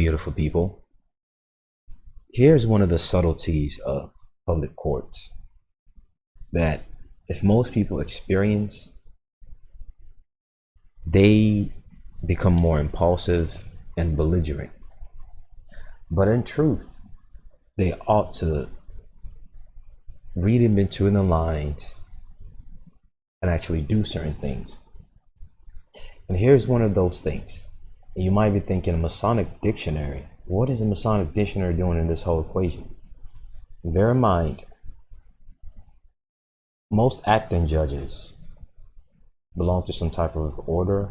beautiful people. Here's one of the subtleties of public courts that if most people experience, they become more impulsive and belligerent. But in truth, they ought to read in between the lines and actually do certain things. And here's one of those things. You might be thinking, a Masonic dictionary. What is a Masonic dictionary doing in this whole equation? Bear in mind, most acting judges belong to some type of order,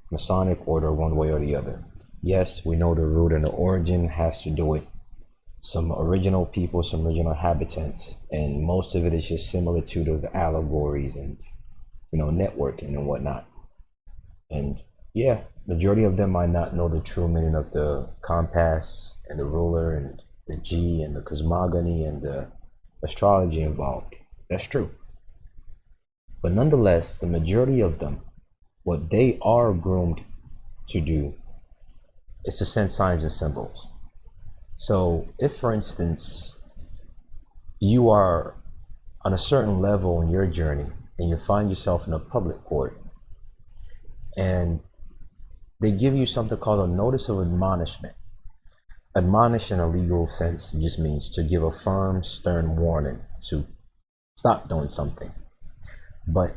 Masonic order, one way or the other. Yes, we know the root and the origin has to do with some original people, some original habitants, and most of it is just similitude of allegories and networking and whatnot. And yeah, majority of them might not know the true meaning of the compass and the ruler and the G and the cosmogony and the astrology involved. That's true. But nonetheless, the majority of them, what they are groomed to do is to send signs and symbols. So if, for instance, you are on a certain level in your journey and you find yourself in a public court and they give you something called a notice of admonishment. Admonish in a legal sense just means to give a firm, stern warning to stop doing something. But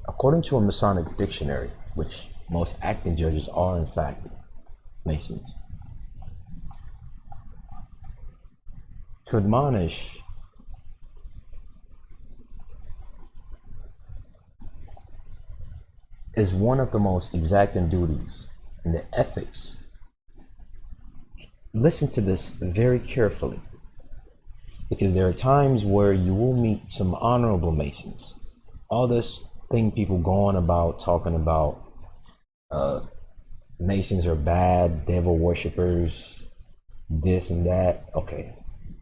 according to a Masonic dictionary, which most acting judges are in fact Masons, to admonish is one of the most exacting duties in the ethics. Listen to this very carefully, because there are times where you will meet some honorable Masons. All this thing people go on about, talking about Masons are bad, devil worshippers, this and that. Okay,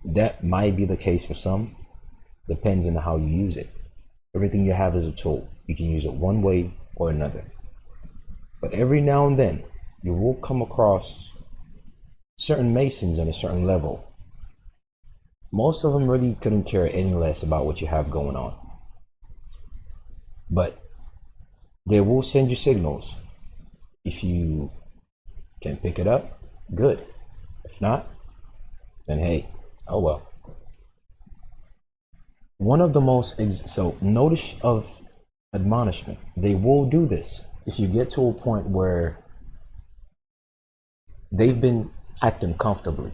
that might be the case for some. Depends on how you use it. Everything you have is a tool. You can use it one way or another. But every now and then, you will come across certain Masons on a certain level. Most of them really couldn't care any less about what you have going on. But they will send you signals. If you can pick it up, good. If not, then hey, oh well. One of the most, so notice of admonishment, they will do this. If you get to a point where they've been acting comfortably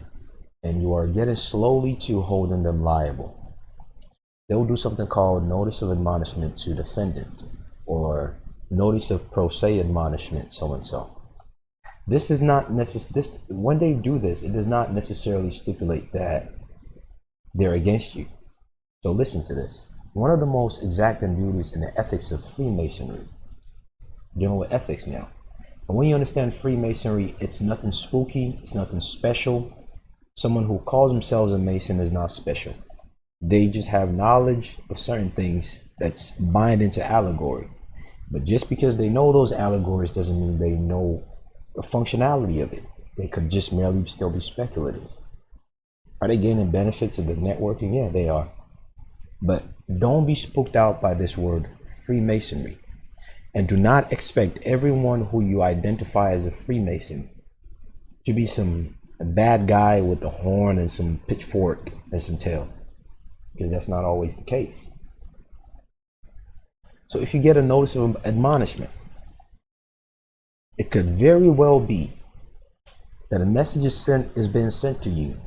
and you are getting slowly to holding them liable, they'll do something called notice of admonishment to defendant or notice of pro se admonishment, so and so. This is not necessary. When they do this, it does not necessarily stipulate that they're against you. So listen to this. One of the most exacting duties in the ethics of Freemasonry, dealing with ethics now. And when you understand Freemasonry, it's nothing spooky, it's nothing special. Someone who calls themselves a Mason is not special. They just have knowledge of certain things that's bind into allegory. But just because they know those allegories doesn't mean they know the functionality of it. They could just merely still be speculative. Are they gaining benefits of the networking? Yeah, they are. But don't be spooked out by this word Freemasonry. And do not expect everyone who you identify as a Freemason to be some bad guy with a horn and some pitchfork and some tail. Because that's not always the case. So if you get a notice of admonishment, it could very well be that a message is being sent to you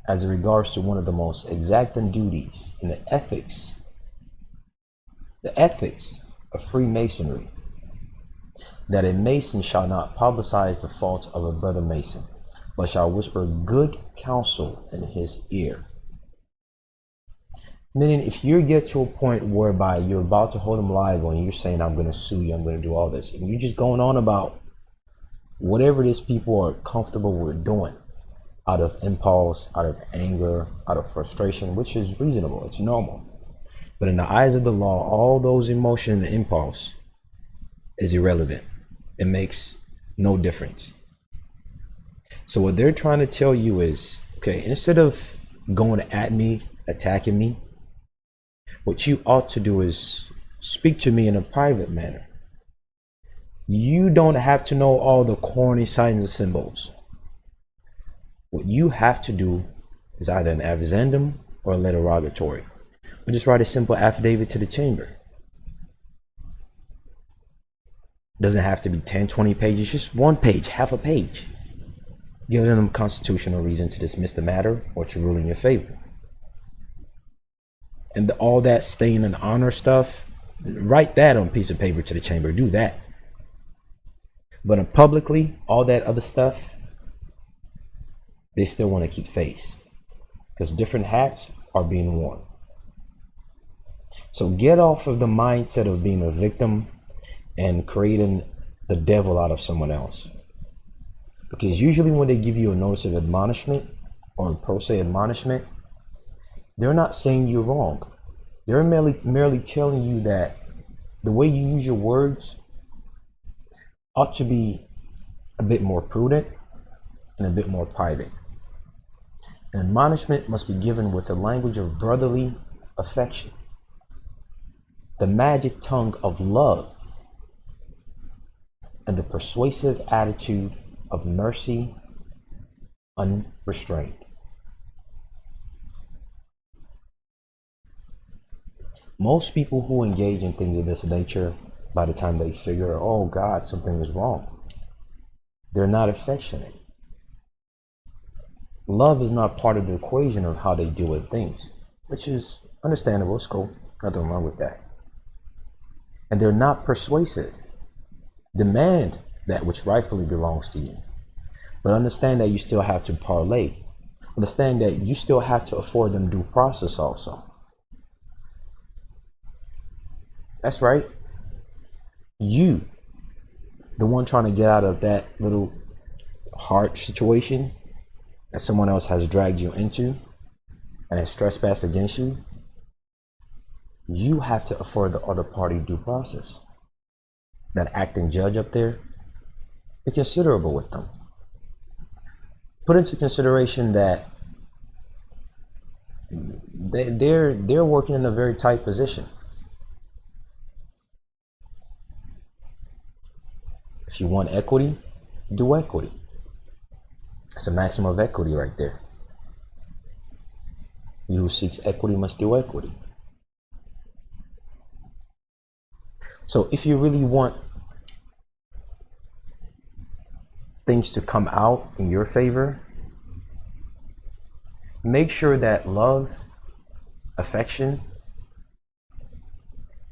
as in regards to one of the most exacting duties in the ethics of Freemasonry, that a Mason shall not publicize the faults of a brother Mason, but shall whisper good counsel in his ear. Meaning, if you get to a point whereby you're about to hold them liable and you're saying, I'm going to sue you, I'm going to do all this, and you're just going on about whatever it is people are comfortable with doing out of impulse, out of anger, out of frustration, which is reasonable, it's normal. But in the eyes of the law, all those emotion and impulse is irrelevant. It makes no difference. So what they're trying to tell you is, okay, instead of going at me, attacking me, what you ought to do is speak to me in a private manner. You don't have to know all the corny signs and symbols. What you have to do is either an addendum or a letter rogatory, or just write a simple affidavit to the chamber. It doesn't have to be 10, 20 pages, just one page, half a page. Give them constitutional reason to dismiss the matter or to rule in your favor. And all that stain and honor stuff, write that on a piece of paper to the chamber. Do that. But publicly, all that other stuff, they still want to keep face, because different hats are being worn. So get off of the mindset of being a victim and creating the devil out of someone else. Because usually when they give you a notice of admonishment or a pro se admonishment, they're not saying you're wrong. They're merely telling you that the way you use your words ought to be a bit more prudent and a bit more private. An admonishment must be given with the language of brotherly affection, the magic tongue of love, and the persuasive attitude of mercy unrestrained. Most people who engage in things of this nature, by the time they figure, oh God, something is wrong, they're not affectionate. Love is not part of the equation of how they deal with things, which is understandable. It's cool. Nothing wrong with that. And they're not persuasive. Demand that which rightfully belongs to you. But understand that you still have to parlay. Understand that you still have to afford them due process also. That's right. You, the one trying to get out of that little hard situation that someone else has dragged you into and has trespassed against you, you have to afford the other party due process. That acting judge up there, be considerable with them. Put into consideration that they're working in a very tight position. If you want equity, do equity. It's a maximum of equity right there. He who seeks equity must do equity. So if you really want things to come out in your favor, make sure that love, affection,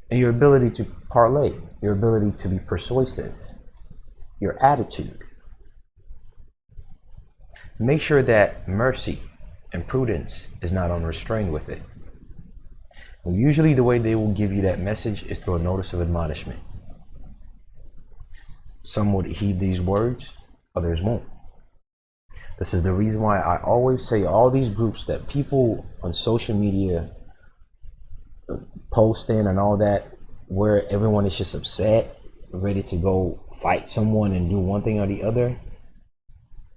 and your ability to parlay, your ability to be persuasive, your attitude. Make sure that mercy and prudence is not unrestrained with it. And usually the way they will give you that message is through a notice of admonishment. Some would heed these words, others won't. This is the reason why I always say all these groups that people on social media post in and all that, where everyone is just upset, ready to go fight someone and do one thing or the other.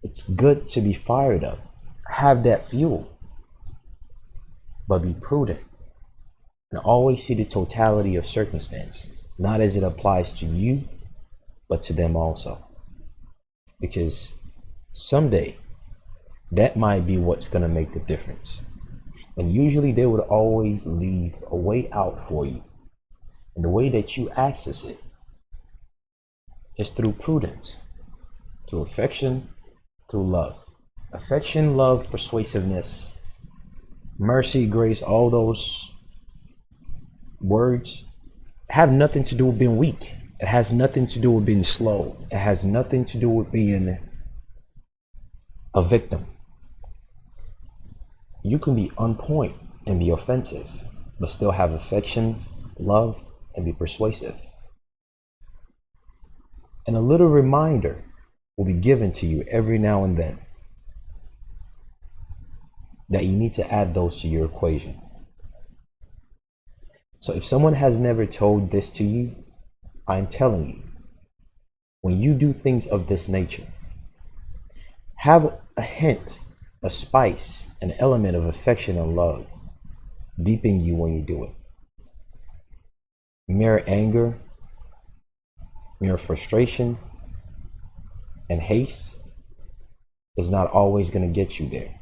It's good to be fired up. Have that fuel. But be prudent. And always see the totality of circumstance. Not as it applies to you, but to them also. Because someday, that might be what's going to make the difference. And usually they would always leave a way out for you. And the way that you access it is through prudence, through affection, through love. Affection, love, persuasiveness, mercy, grace, all those words have nothing to do with being weak. It has nothing to do with being slow. It has nothing to do with being a victim. You can be on point and be offensive, but still have affection, love, and be persuasive. And a little reminder will be given to you every now and then that you need to add those to your equation. So if someone has never told this to you, I'm telling you, when you do things of this nature, Have a hint, a spice, an element of affection and love deep in you when you do it. Mere anger, mere frustration, and haste is not always going to get you there.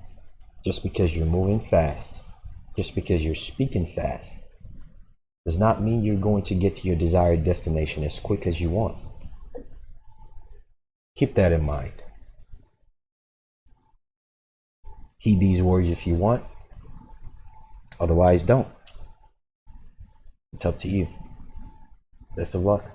Just because you're moving fast, just because you're speaking fast, does not mean you're going to get to your desired destination as quick as you want. Keep that in mind. Heed these words if you want. Otherwise, don't. It's up to you. Best of luck.